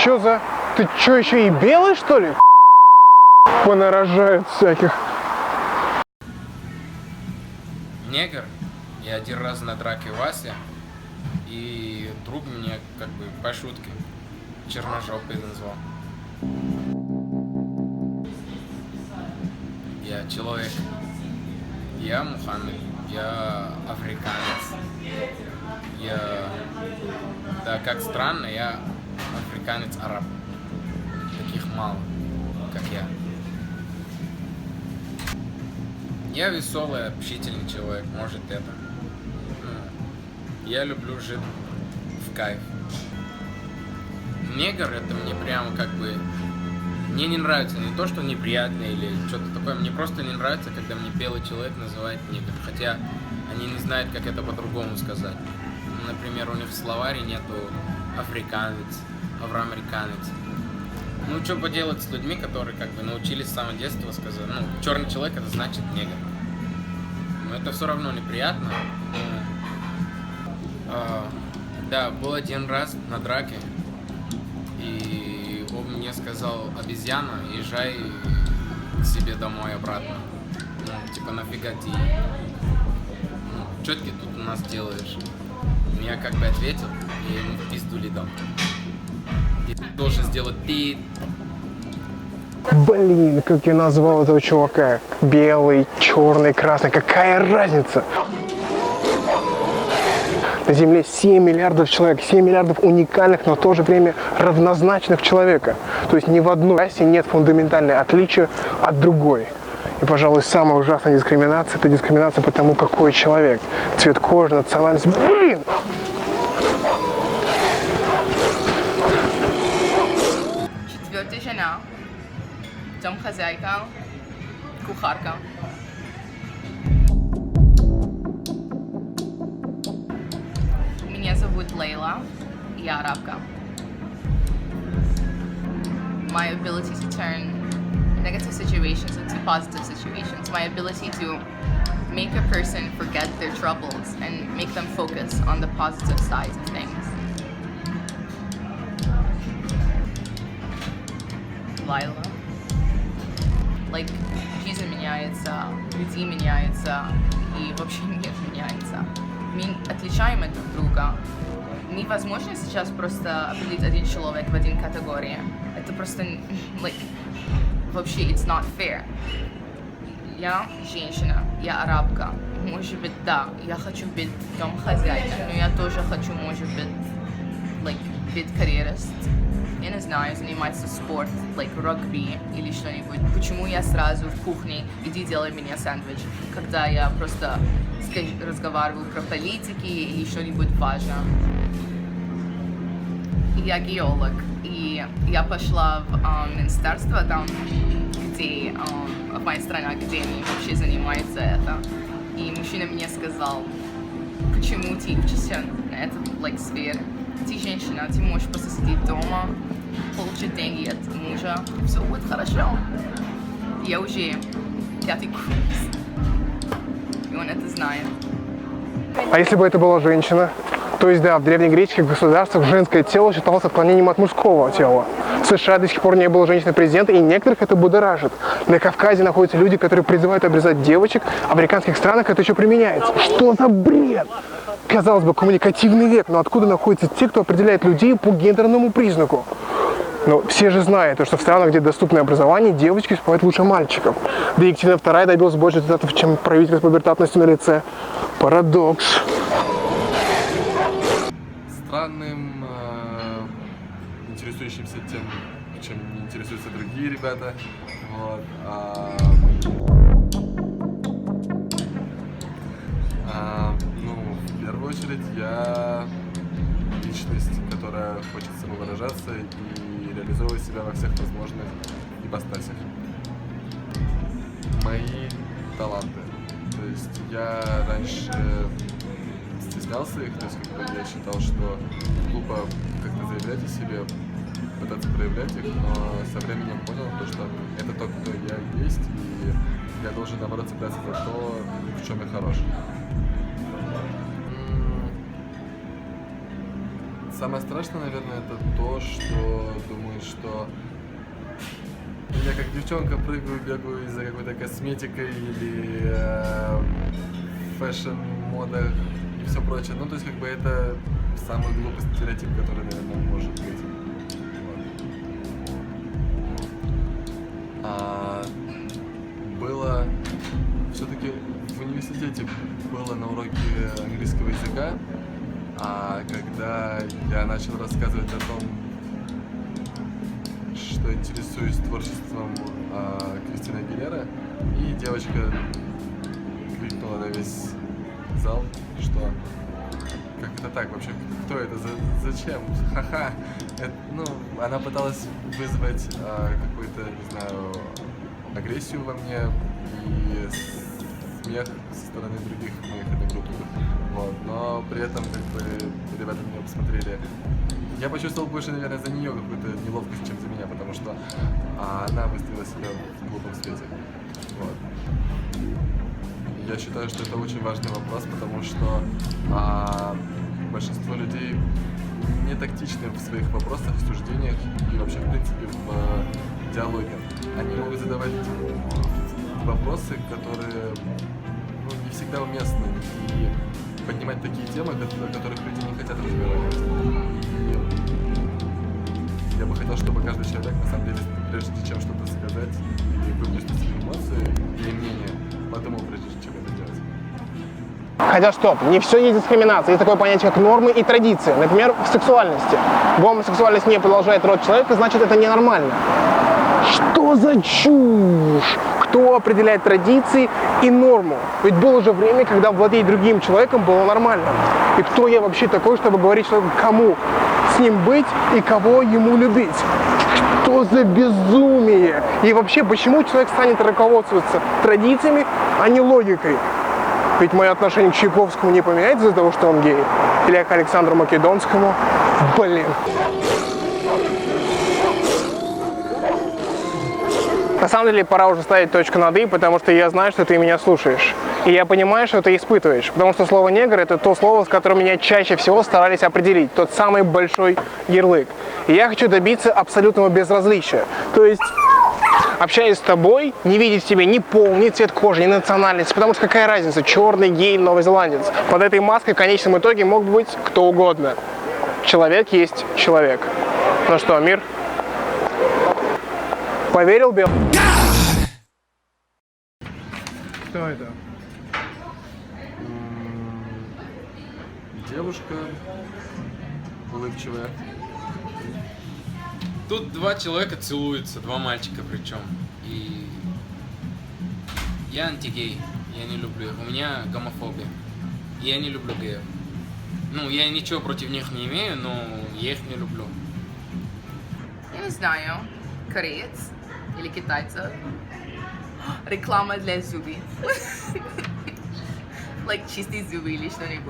Чё за... Ты чё, еще и белый, что ли? Понарожают всяких. Негр. Я один раз на драке Вася, и друг меня как бы по шутке черножопый назвал. Я человек. Я Мухаммед. Я африканец. Да, как странно, я африканец-араб. Таких мало, как я. Я веселый, общительный человек, может это. Я люблю жить в кайф. Негр это мне прямо как бы... Мне не нравится, не то, что неприятно или что-то такое, мне просто не нравится, когда мне белый человек называет негр. Хотя они не знают, как это по-другому сказать. Например, у них в словаре нету африканец, афроамериканец. Ну, что поделать с людьми, которые как бы научились с самого детства сказать, ну, черный человек это значит негр. Но это все равно неприятно. Да, был один раз на драке, и он мне сказал: обезьяна, езжай к себе домой обратно. Ну, типа, нафига ты? Ну, что ты тут у нас делаешь? Я как бы ответил, и ему в пизду ли дал. Ты должен сделать ты. Блин, как я назвал этого чувака. Белый, черный, красный. Какая разница? На Земле 7 миллиардов человек, 7 миллиардов уникальных, но в то же время равнозначных человека. То есть ни в одной расе нет фундаментального отличия от другой. И, пожалуй, самая ужасная дискриминация – это дискриминация по тому, какой человек. Цвет кожи, национальность. Блин! Четвертая жена, домохозяйка, кухарка. Меня зовут Лейла, я арабка. My ability to turn negative situations into positive situations. My ability to make a person forget their troubles and make them focus on the positive sides of things. Лайла. Like, жизнь меняется, люди меняются, и вообще мир меняется. Мы отличаем друг друга. Невозможно сейчас просто определить один человек в один категории. Это просто, like, вообще, it's not fair. Я женщина, я арабка. Может быть, да, я хочу быть домохозяйкой, но я тоже хочу, может быть, like, быть карьерист. Я не знаю, заниматься спортом, like регби или что-нибудь. Почему я сразу в кухне, иди делай мне сэндвич, когда я просто разговариваю про политики или что-нибудь важное. Я геолог, и я пошла в министерство, там, где, в моей стране, где они вообще занимаются это. И мужчина мне сказал: почему ты учишься на этой, like, сфере? Ты женщина, ты можешь просто сидеть дома, получить деньги от мужа, все будет хорошо. Я уже 5-й курс, и он это знает. А если бы это была женщина? То есть, да, в древнегреческих государствах женское тело считалось отклонением от мужского тела. В США до сих пор не было женщины-президента, и некоторых это будоражит. На Кавказе находятся люди, которые призывают обрезать девочек, в американских странах это еще применяется. Что за бред? Казалось бы, коммуникативный век, но откуда находятся те, кто определяет людей по гендерному признаку? Но все же знают, что в странах, где доступное образование, девочки успевают лучше мальчиков. Да и Екатерина II добилась больше результатов, чем правитель с пубертатностью на лице. Парадокс. Странным, интересующимся тем, чем не интересуются другие ребята. Вот. Ну, в первую очередь, я личность, которая хочет самовыражаться и реализовывать себя во всех возможных ипостасях. Мои таланты. То есть я раньше стеснялся их, то есть как бы я считал, что глупо как-то заявлять о себе, пытаться проявлять их, но со временем понял, что это то, кто я есть, и я должен, наоборот, цепляться за то, в чем я хорош. самое страшное, наверное, это то, что думаю, что я как девчонка прыгаю, бегаю за какой-то косметикой или фэшн-мода и все прочее. Ну, то есть, как бы это самый глупый стереотип, который, наверное, может быть. Вот. Было все-таки в университете было на уроке английского языка, а когда я начал рассказывать о том, что интересуюсь творчеством Кристины Агилера, и девочка крикнула на весь зал, что как это так вообще, кто это, зачем, ха-ха. Ну, она пыталась вызвать какую-то, не знаю, агрессию во мне и смех со стороны других моих одногруппников. Вот. Но при этом как бы ребята меня посмотрели. Я почувствовал больше, наверное, за нее какую-то неловкость, чем за меня, потому что она выставила себя в глупом свете. Вот. Я считаю, что это очень важный вопрос, потому что большинство людей не тактичны в своих вопросах, суждениях и вообще, в принципе, в диалоге. Они могут задавать вопросы, которые не всегда уместны, и поднимать такие темы, о которых люди не хотят разговаривать. И я бы хотел, чтобы каждый человек, на самом деле, прежде чем что-то сказать или выплеснуть свои эмоции или мнение, подумал, прежде чем это делать. Хотя стоп, не все есть дискриминация. Есть такое понятие, как нормы и традиции. Например, в сексуальности. Гомосексуальность не продолжает род человека, значит, это ненормально. Что за чушь? Кто определяет традиции и норму? Ведь было же время, когда владеть другим человеком было нормально. И кто я вообще такой, чтобы говорить, что кому с ним быть и кого ему любить? Что за безумие? И вообще, почему человек станет руководствоваться традициями, а не логикой? Ведь мое отношение к Чайковскому не поменяется из-за того, что он гей. Или к Александру Македонскому. Блин. На самом деле, пора уже ставить точку над «и», потому что я знаю, что ты меня слушаешь. И я понимаю, что ты испытываешь. Потому что слово «негр» — это то слово, с которым меня чаще всего старались определить. Тот самый большой ярлык. И я хочу добиться абсолютного безразличия. То есть, общаясь с тобой, не видеть в тебе ни пол, ни цвет кожи, ни национальность. Потому что какая разница, черный, гей, новозеландец. Под этой маской в конечном итоге мог быть кто угодно. Человек есть человек. Ну что, мир? Поверил, Билл? Кто это? Девушка улыбчивая. Тут два человека целуются, два мальчика причем. И я антигей, я не люблю их. У меня гомофобия. Я не люблю геев. Ну, я ничего против них не имею, но я их не люблю. Я не знаю, кореец или китайца. Реклама для зубы. Like чистые зубы или что-нибудь.